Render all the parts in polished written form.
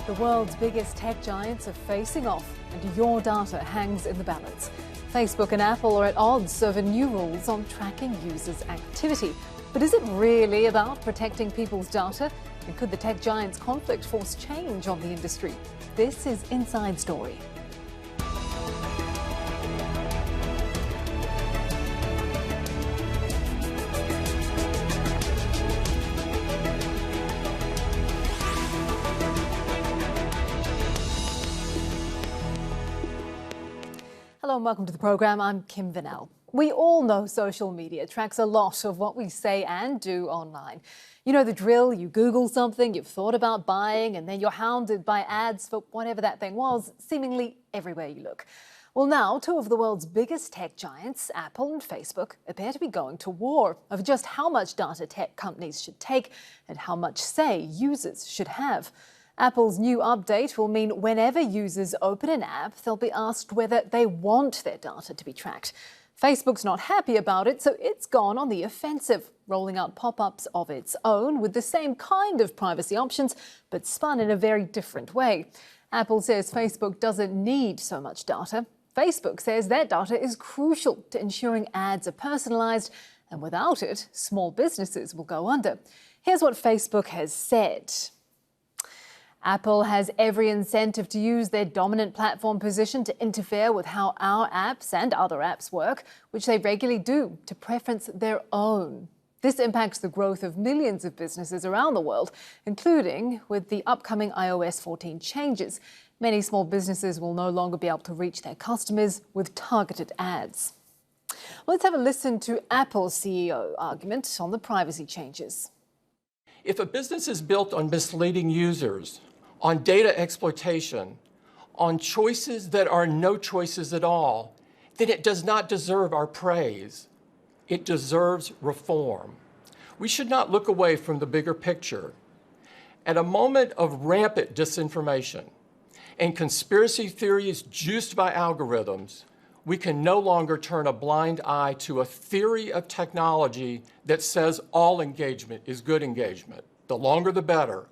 The world's biggest tech giants are facing off, and your data hangs in the balance. Facebook and Apple are at odds over new rules on tracking users' activity. But is it really about protecting people's data? And could the tech giants' conflict force change on the industry? This is Inside Story. Hello and welcome to the programme. I'm Kim Vinnell. We all know social media tracks a lot of what we say and do online. You know the drill, you Google something you've thought about buying and then you're hounded by ads for whatever that thing was, seemingly everywhere you look. Well, now two of the world's biggest tech giants, Apple and Facebook, appear to be going to war over just how much data tech companies should take and how much say users should have. Apple's new update will mean whenever users open an app, they'll be asked whether they want their data to be tracked. Facebook's not happy about it, so it's gone on the offensive, rolling out pop-ups of its own with the same kind of privacy options, but spun in a very different way. Apple says Facebook doesn't need so much data. Facebook says their data is crucial to ensuring ads are personalized, and without it, small businesses will go under. Here's what Facebook has said. Apple has every incentive to use their dominant platform position to interfere with how our apps and other apps work, which they regularly do, to preference their own. This impacts the growth of millions of businesses around the world, including with the upcoming iOS 14 changes. Many small businesses will no longer be able to reach their customers with targeted ads. Let's have a listen to Apple's CEO argument on the privacy changes. If a business is built on misleading users, on data exploitation, on choices that are no choices at all, then it does not deserve our praise. It deserves reform. We should not look away from the bigger picture. At a moment of rampant disinformation and conspiracy theories juiced by algorithms, we can no longer turn a blind eye to a theory of technology that says all engagement is good engagement, the longer the better,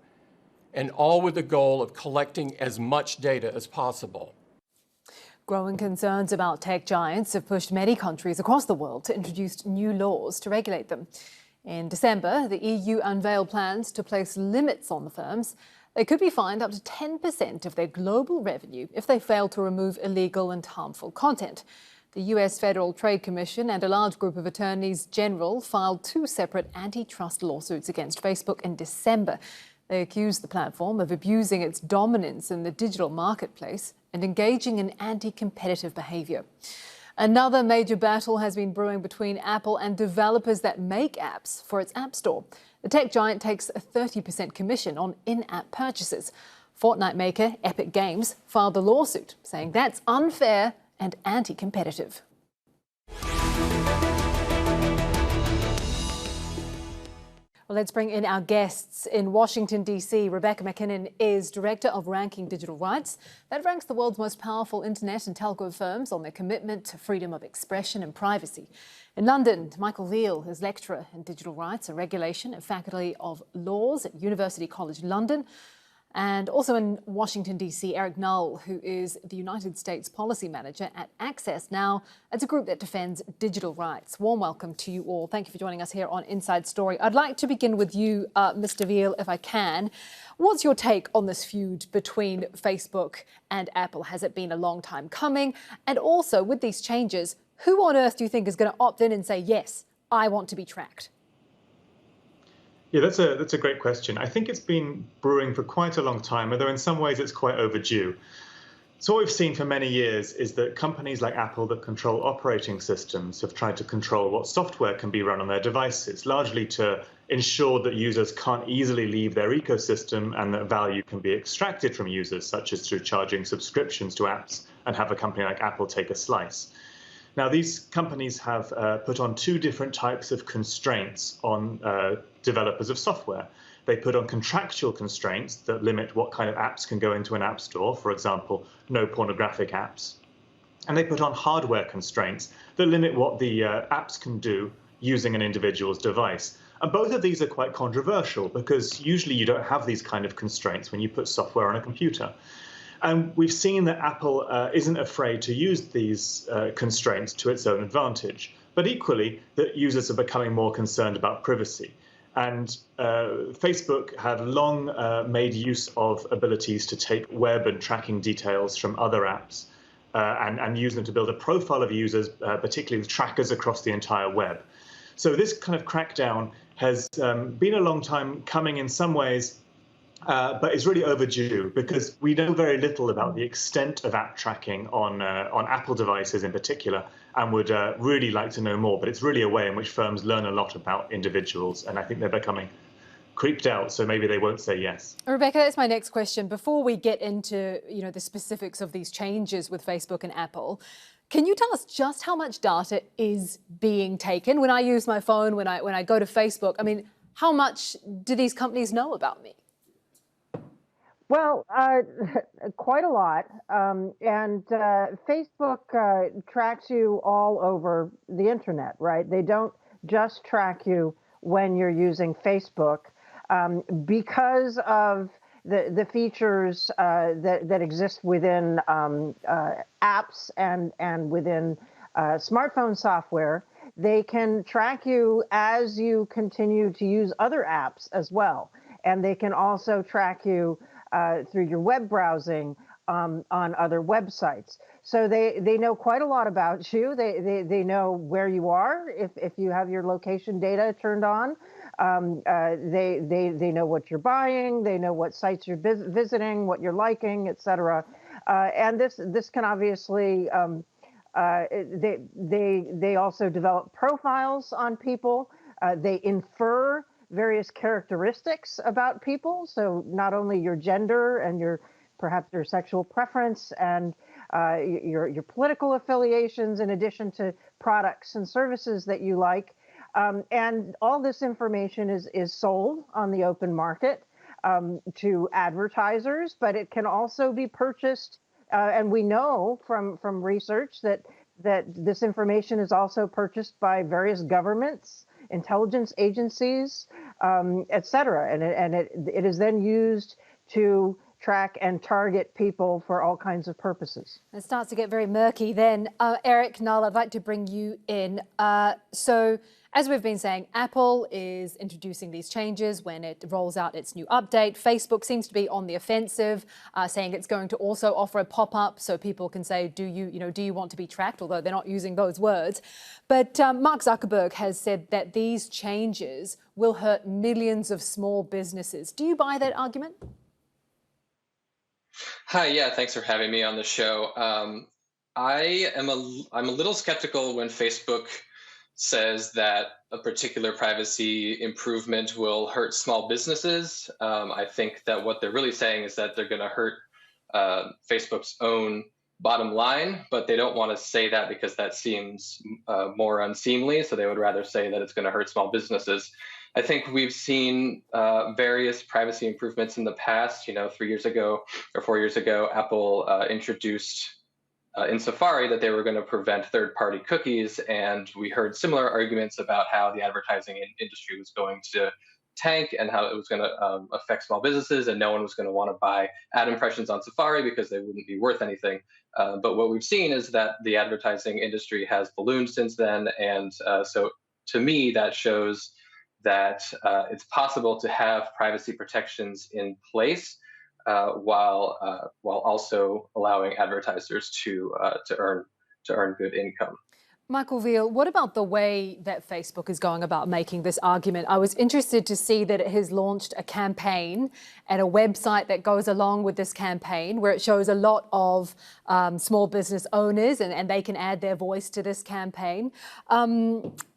and all with the goal of collecting as much data as possible. Growing concerns about tech giants have pushed many countries across the world to introduce new laws to regulate them. In December, the EU unveiled plans to place limits on the firms. They could be fined up to 10% of their global revenue if they fail to remove illegal and harmful content. The US Federal Trade Commission and a large group of attorneys general filed two separate antitrust lawsuits against Facebook in December. They accused the platform of abusing its dominance in the digital marketplace and engaging in anti-competitive behaviour. Another major battle has been brewing between Apple and developers that make apps for its App Store. The tech giant takes a 30% commission on in-app purchases. Fortnite maker Epic Games filed a lawsuit saying that's unfair and anti-competitive. Well, let's bring in our guests. In Washington, D.C., Rebecca MacKinnon is Director of Ranking Digital Rights. That ranks the world's most powerful internet and telco firms on their commitment to freedom of expression and privacy. In London, Michael Veale is Lecturer in Digital Rights and Regulation at Faculty of Laws at University College London. And also in Washington, D.C., Eric Null, who is the United States Policy Manager at Access Now. It's a group that defends digital rights. Warm welcome to you all. Thank you for joining us here on Inside Story. I'd like to begin with you, Mr. Veale, if I can. What's your take on this feud between Facebook and Apple? Has it been a long time coming? And also, with these changes, who on earth do you think is going to opt in and say, yes, I want to be tracked? Yeah, that's a great question. I think it's been brewing for quite a long time, although in some ways it's quite overdue. So what we've seen for many years is that companies like Apple that control operating systems have tried to control what software can be run on their devices, largely to ensure that users can't easily leave their ecosystem and that value can be extracted from users, such as through charging subscriptions to apps and have a company like Apple take a slice. Now, these companies have put on two different types of constraints on developers of software. They put on contractual constraints that limit what kind of apps can go into an app store, for example, no pornographic apps. And they put on hardware constraints that limit what the apps can do using an individual's device. And both of these are quite controversial because usually you don't have these kind of constraints when you put software on a computer. And we've seen that Apple isn't afraid to use these constraints to its own advantage, but equally that users are becoming more concerned about privacy. And Facebook had long made use of abilities to take web and tracking details from other apps and use them to build a profile of users, particularly with trackers across the entire web. So this kind of crackdown has been a long time coming in some ways, but is really overdue because we know very little about the extent of app tracking on Apple devices in particular, and would really like to know more. But it's really a way in which firms learn a lot about individuals, and I think they're becoming creeped out, so maybe they won't say yes. Rebecca, that's my next question. Before we get into the specifics of these changes with Facebook and Apple, can you tell us just how much data is being taken? When I use my phone, when I go to Facebook, I mean, how much do these companies know about me? Well, quite a lot. And Facebook tracks you all over the internet, right? They don't just track you when you're using Facebook because of the features that exist within apps and within smartphone software. They can track you as you continue to use other apps as well. And they can also track you through your web browsing on other websites. So they know quite a lot about you. They know where you are if you have your location data turned on. They know what you're buying. They know what sites you're visiting, what you're liking, etc. And this can obviously they also develop profiles on people. They infer various characteristics about people. So not only your gender and perhaps your sexual preference and your political affiliations, in addition to products and services that you like. And all this information is sold on the open market to advertisers, but it can also be purchased. And we know from research that this information is also purchased by various governments, intelligence agencies, et cetera. And it is then used to track and target people for all kinds of purposes. It starts to get very murky then. Eric, Null, I'd like to bring you in. So as we've been saying, Apple is introducing these changes when it rolls out its new update. Facebook seems to be on the offensive, saying it's going to also offer a pop-up so people can say, do you want to be tracked? Although they're not using those words. But Mark Zuckerberg has said that these changes will hurt millions of small businesses. Do you buy that argument? Hi, yeah, thanks for having me on the show. I'm a little skeptical when Facebook says that a particular privacy improvement will hurt small businesses. I think that what they're really saying is that they're going to hurt Facebook's own bottom line, but they don't want to say that because that seems more unseemly. So they would rather say that it's going to hurt small businesses. I think we've seen various privacy improvements in the past. 3 years ago or 4 years ago, Apple introduced in Safari that they were going to prevent third-party cookies, and we heard similar arguments about how the advertising industry was going to tank and how it was going to affect small businesses, and no one was going to want to buy ad impressions on Safari because they wouldn't be worth anything. But what we've seen is that the advertising industry has ballooned since then, and so to me that shows that it's possible to have privacy protections in place while also allowing advertisers to earn good income. Michael Veale, what about the way that Facebook is going about making this argument? I was interested to see that it has launched a campaign and a website that goes along with this campaign where it shows a lot of small business owners and they can add their voice to this campaign.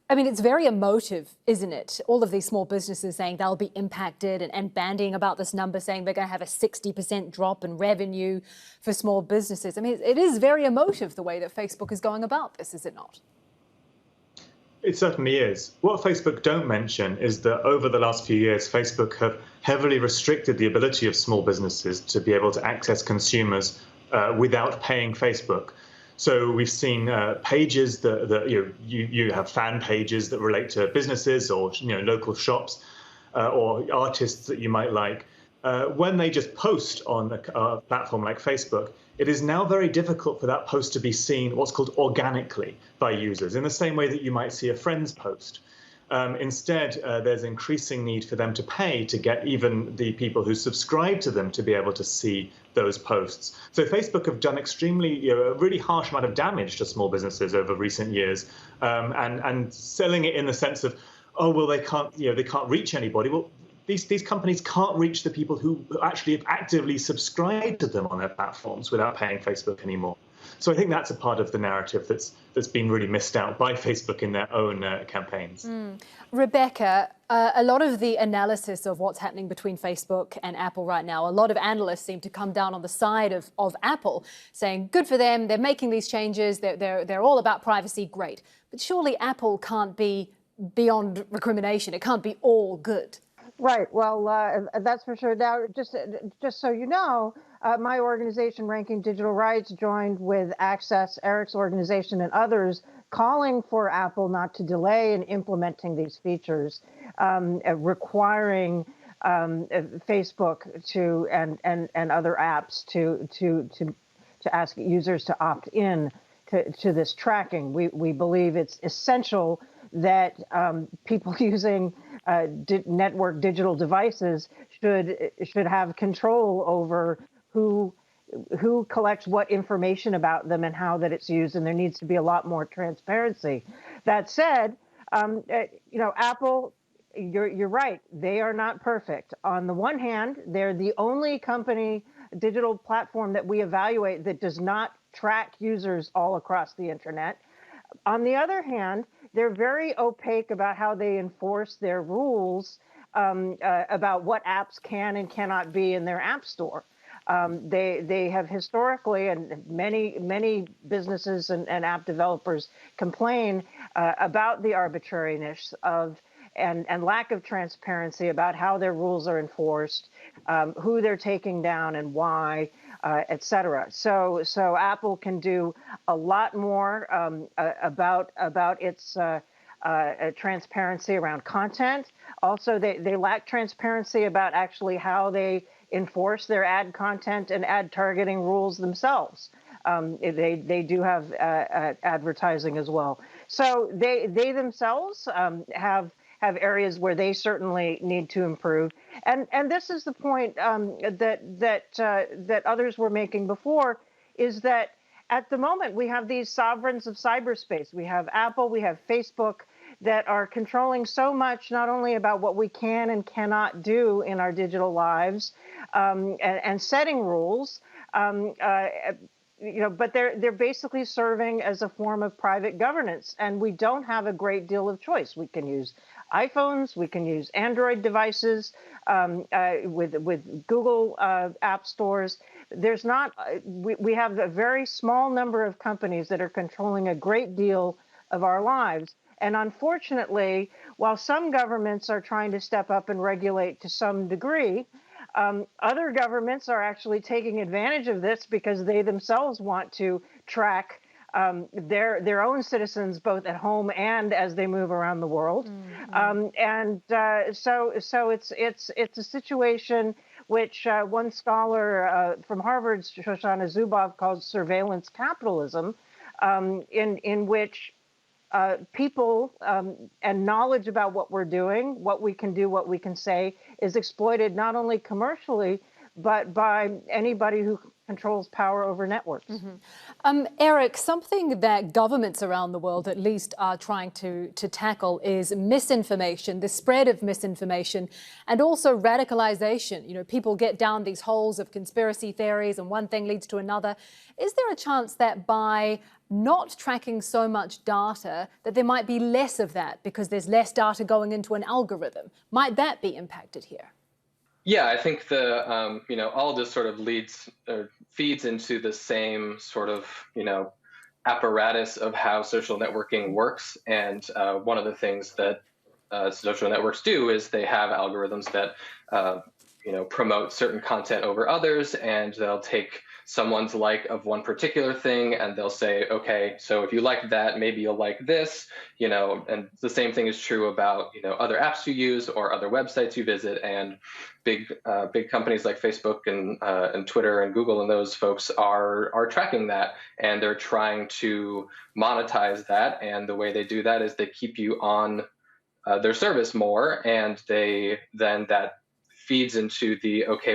I mean, it's very emotive, isn't it? All of these small businesses saying they'll be impacted and bandying about this number, saying they're going to have a 60% drop in revenue for small businesses. I mean, it is very emotive the way that Facebook is going about this, is it not? It certainly is. What Facebook don't mention is that over the last few years, Facebook have heavily restricted the ability of small businesses to be able to access consumers without paying Facebook. So we've seen pages that you have fan pages that relate to businesses or local shops or artists that you might like. When they just post on a platform like Facebook, it is now very difficult for that post to be seen what's called organically by users, in the same way that you might see a friend's post. Instead, there's increasing need for them to pay to get even the people who subscribe to them to be able to see those posts. So Facebook have done extremely, a really harsh amount of damage to small businesses over recent years, and selling it in the sense of, oh well, they can't reach anybody. Well, these companies can't reach the people who actually have actively subscribed to them on their platforms without paying Facebook anymore. So I think that's a part of the narrative that's been really missed out by Facebook in their own campaigns. Rebecca, a lot of the analysis of what's happening between Facebook and Apple right now, a lot of analysts seem to come down on the side of Apple, saying good for them, they're making these changes, they're all about privacy, great. But surely Apple can't be beyond recrimination, it can't be all good. Right. Well, that's for sure. Now, just so you know, my organization, Ranking Digital Rights, joined with Access, Eric's organization, and others, calling for Apple not to delay in implementing these features, requiring Facebook to and other apps to ask users to opt in to this tracking. We believe it's essential that people using network digital devices should have control over who collects what information about them and how that it's used, and there needs to be a lot more transparency. That said, Apple, you're right, they are not perfect. On the one hand, they're the only digital platform that we evaluate that does not track users all across the internet. On the other hand, they're very opaque about how they enforce their rules about what apps can and cannot be in their app store. They have historically, and many businesses and app developers complain about the arbitrariness of and lack of transparency about how their rules are enforced, who they're taking down and why, et cetera. So Apple can do a lot more about its transparency around content. Also, they lack transparency about actually how they enforce their ad content and ad targeting rules themselves. They do have advertising as well. So they themselves have areas where they certainly need to improve. And this is the point that others were making before, is that at the moment we have these sovereigns of cyberspace. We have Apple, we have Facebook, that are controlling so much, not only about what we can and cannot do in our digital lives, and setting rules, but they're basically serving as a form of private governance, and we don't have a great deal of choice. We can use iPhones, we can use Android devices, with Google app stores. There's not. We have a very small number of companies that are controlling a great deal of our lives. And unfortunately, while some governments are trying to step up and regulate to some degree, other governments are actually taking advantage of this because they themselves want to track their own citizens, both at home and as they move around the world. Mm-hmm. So it's a situation which one scholar from Harvard, Shoshana Zuboff, calls surveillance capitalism, in which people and knowledge about what we're doing, what we can do, what we can say, is exploited not only commercially, but by anybody who controls power over networks. Mm-hmm. Eric, something that governments around the world at least are trying to tackle is misinformation, the spread of misinformation, and also radicalization. People get down these holes of conspiracy theories and one thing leads to another. Is there a chance that by not tracking so much data, that there might be less of that because there's less data going into an algorithm? Might that be impacted here? Yeah, I think all of this sort of leads or feeds into the same sort of, apparatus of how social networking works. And one of the things that social networks do is they have algorithms that, promote certain content over others, and they'll take someone's like of one particular thing and they'll say, okay, so if you like that, maybe you'll like this, and the same thing is true about, other apps you use or other websites you visit. And big companies like Facebook and Twitter and Google and those folks are tracking that, and they're trying to monetize that. And the way they do that is they keep you on their service more, and that feeds into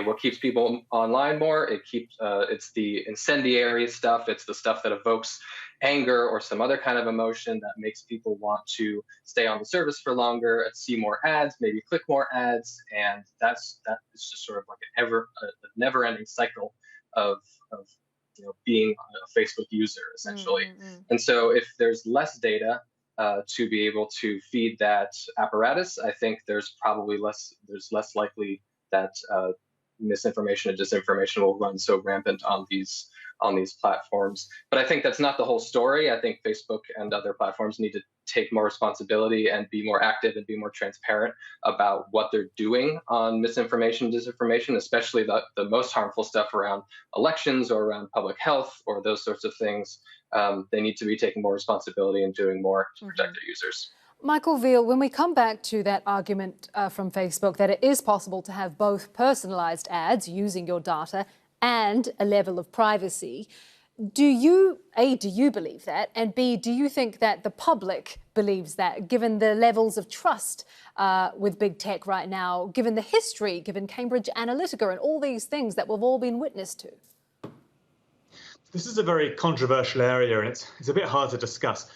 what keeps people online more. It's the incendiary stuff. It's the stuff that evokes anger or some other kind of emotion that makes people want to stay on the service for longer, see more ads, maybe click more ads. And that is just sort of like a never-ending cycle of being a Facebook user, essentially. Mm-hmm. And so if there's less data to be able to feed that apparatus, I think there's less likely that misinformation and disinformation will run so rampant on these platforms. But I think that's not the whole story. I think Facebook and other platforms need to take more responsibility and be more active and be more transparent about what they're doing on misinformation, disinformation, especially the most harmful stuff around elections or around public health or those sorts of things. They need to be taking more responsibility and doing more to protect their users. Michael Veale, when we come back to that argument from Facebook that it is possible to have both personalised ads using your data and a level of privacy, do you believe that? And B, do you think that the public believes that, given the levels of trust with big tech right now, given the history, given Cambridge Analytica and all these things that we've all been witness to? This is a very controversial area, and it's a bit hard to discuss.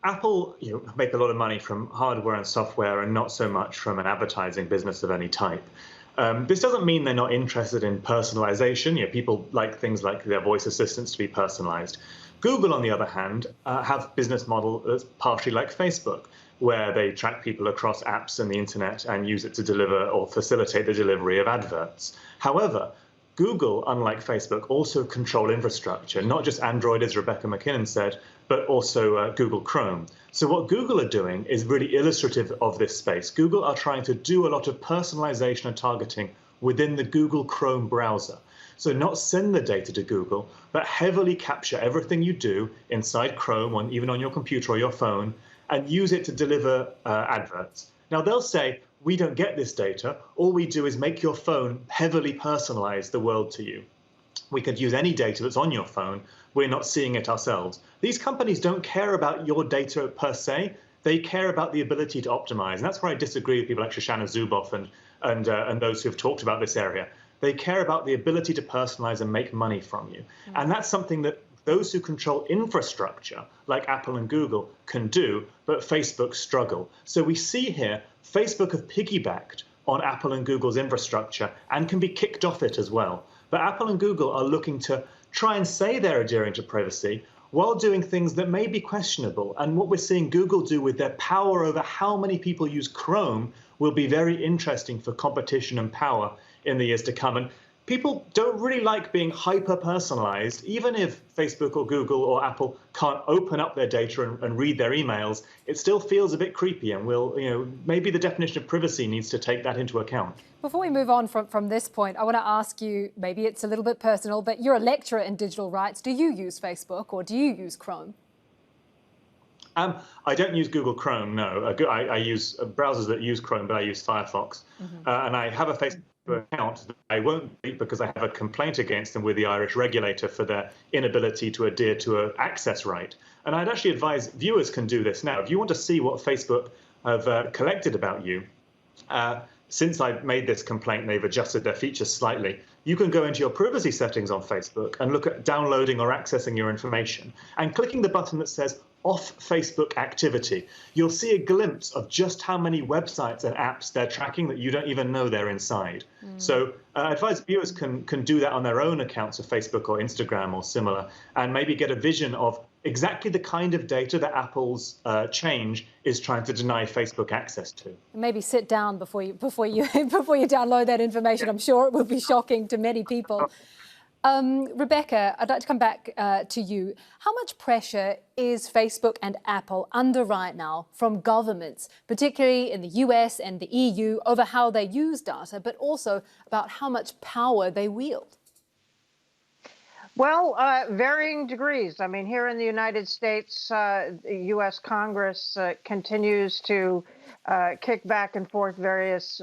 Apple make a lot of money from hardware and software and not so much from an advertising business of any type. This doesn't mean they're not interested in personalization. People like things like their voice assistants to be personalized. Google, on the other hand, have a business model that's partially like Facebook, where they track people across apps and the internet and use it to deliver or facilitate the delivery of adverts. However, Google, unlike Facebook, also control infrastructure, not just Android, as Rebecca MacKinnon said, but also Google Chrome. So what Google are doing is really illustrative of this space. Google are trying to do a lot of personalization and targeting within the Google Chrome browser. So not send the data to Google, but heavily capture everything you do inside Chrome, even on your computer or your phone, and use it to deliver adverts. Now, they'll say, we don't get this data. All we do is make your phone heavily personalize the world to you. We could use any data that's on your phone. We're not seeing it ourselves. These companies don't care about your data per se. They care about the ability to optimize. And that's where I disagree with people like Shoshana Zuboff and those who have talked about this area. They care about the ability to personalize and make money from you. Mm-hmm. And that's something that those who control infrastructure, like Apple and Google, can do, but Facebook struggle. So we see here, Facebook have piggybacked on Apple and Google's infrastructure and can be kicked off it as well. But Apple and Google are looking to try and say they're adhering to privacy while doing things that may be questionable. And what we're seeing Google do with their power over how many people use Chrome will be very interesting for competition and power in the years to come. And people don't really like being hyper-personalized. Even if Facebook or Google or Apple can't open up their data and read their emails, it still feels a bit creepy, and maybe the definition of privacy needs to take that into account. Before we move on from this point, I want to ask you, maybe it's a little bit personal, but you're a lecturer in digital rights. Do you use Facebook or do you use Chrome? I don't use Google Chrome, no. I use browsers that use Chrome, but I use Firefox. Mm-hmm. And I have a Facebook account that I won't delete because I have a complaint against them with the Irish regulator for their inability to adhere to an access right. And I'd actually advise viewers can do this now. If you want to see what Facebook have collected about you, since I made this complaint, they've adjusted their features slightly. You can go into your privacy settings on Facebook and look at downloading or accessing your information. And clicking the button that says off Facebook activity, you'll see a glimpse of just how many websites and apps they're tracking that you don't even know they're inside. So I advise viewers can do that on their own accounts of Facebook or Instagram or similar, and maybe get a vision of exactly the kind of data that Apple's change is trying to deny Facebook access to. Maybe sit down before you download that information. I'm sure it will be shocking to many people. Rebecca, I'd like to come back to you. How much pressure is Facebook and Apple under right now from governments, particularly in the US and the EU, over how they use data, but also about how much power they wield? Well, varying degrees. I mean, here in the United States, the U.S. Congress continues to kick back and forth various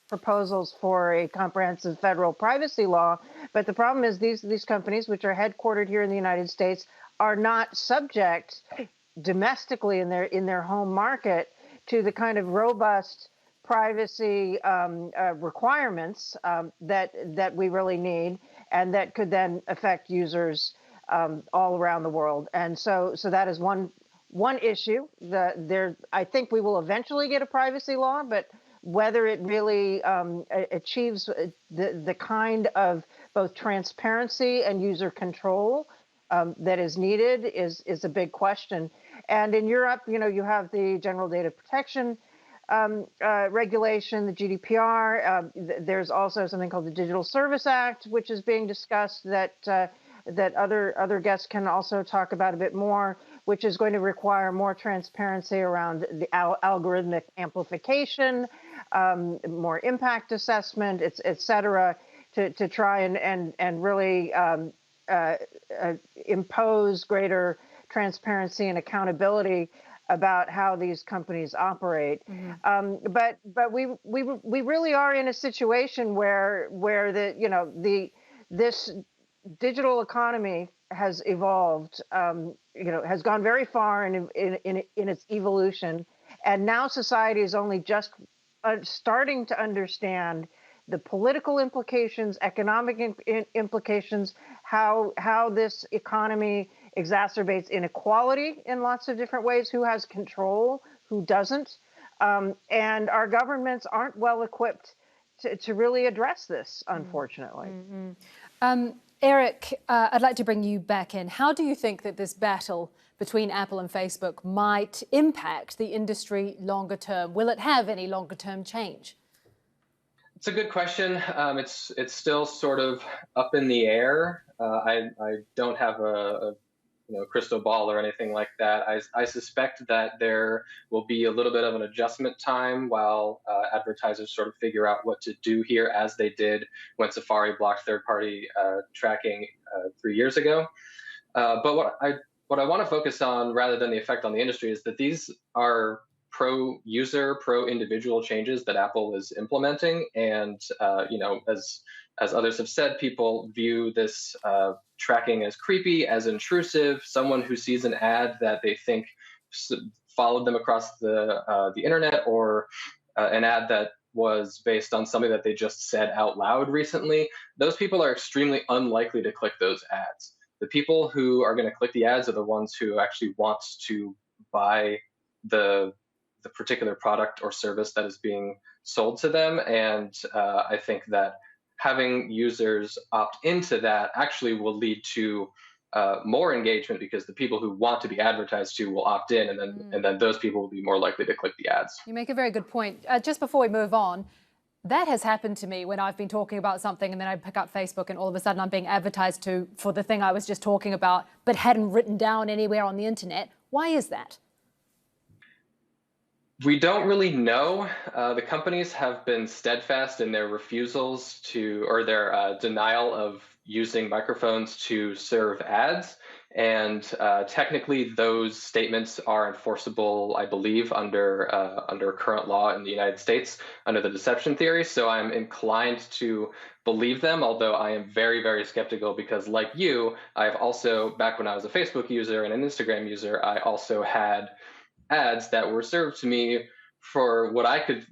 proposals for a comprehensive federal privacy law. But the problem is these companies, which are headquartered here in the United States, are not subject domestically in their home market to the kind of robust privacy requirements that we really need, and that could then affect users all around the world. And so that is one issue. I think we will eventually get a privacy law, but whether it really achieves the kind of both transparency and user control that is needed is a big question. And in Europe, you have the General Data Protection regulation, the GDPR. There's also something called the Digital Service Act, which is being discussed that other guests can also talk about a bit more, which is going to require more transparency around the algorithmic amplification, more impact assessment, et cetera, to try and really impose greater transparency and accountability about how these companies operate. Mm-hmm. But we really are in a situation where this digital economy has evolved, has gone very far in its evolution, and now society is only just starting to understand the political implications, economic implications, how this economy exacerbates inequality in lots of different ways, who has control, who doesn't, and our governments aren't well equipped to really address this, unfortunately. Mm-hmm. Eric, I'd like to bring you back in. How do you think that this battle between Apple and Facebook might impact the industry longer term? Will it have any longer term change? It's a good question. It's still sort of up in the air. I don't have a crystal ball or anything like that. I suspect that there will be a little bit of an adjustment time while advertisers sort of figure out what to do here, as they did when Safari blocked third-party tracking 3 years ago. But what I want to focus on, rather than the effect on the industry, is that these are pro-user, pro-individual changes that Apple is implementing, and as others have said, people view this tracking as creepy, as intrusive. Someone who sees an ad that they think followed them across the internet, or an ad that was based on something that they just said out loud recently, those people are extremely unlikely to click those ads. The people who are going to click the ads are the ones who actually want to buy the particular product or service that is being sold to them. And I think that having users opt into that actually will lead to more engagement, because the people who want to be advertised to will opt in, and then those people will be more likely to click the ads. You make a very good point. Just before we move on, that has happened to me when I've been talking about something and then I pick up Facebook and all of a sudden I'm being advertised to for the thing I was just talking about, but hadn't written down anywhere on the internet. Why is that? We don't really know. The companies have been steadfast in their refusals to, or their denial of using microphones to serve ads. And technically, those statements are enforceable, I believe, under current law in the United States, under the deception theory. So I'm inclined to believe them, although I am very, very skeptical, because like you, I've also, back when I was a Facebook user and an Instagram user, I also had ads that were served to me for what I could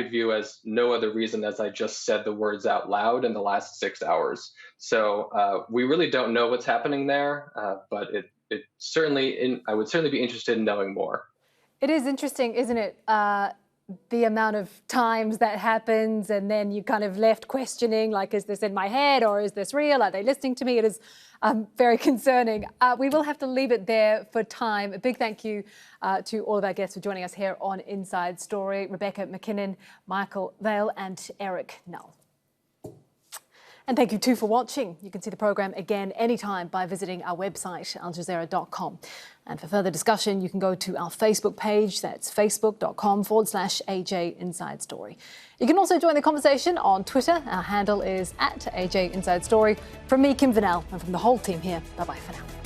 view as no other reason as I just said the words out loud in the last 6 hours. So we really don't know what's happening there, but I would certainly be interested in knowing more. It is interesting, isn't it? The amount of times that happens, and then you kind of left questioning, like, is this in my head or is this real? Are they listening to me? It is very concerning. We will have to leave it there for time. A big thank you to all of our guests for joining us here on Inside Story: Rebecca MacKinnon, Michael Veale, and Eric Null. And thank you too for watching. You can see the programme again anytime by visiting our website, aljazeera.com. And for further discussion, you can go to our Facebook page. That's facebook.com/AJ Inside Story. You can also join the conversation on Twitter. Our handle is @AJ Inside Story. From me, Kim Vinnell, and from the whole team here, bye-bye for now.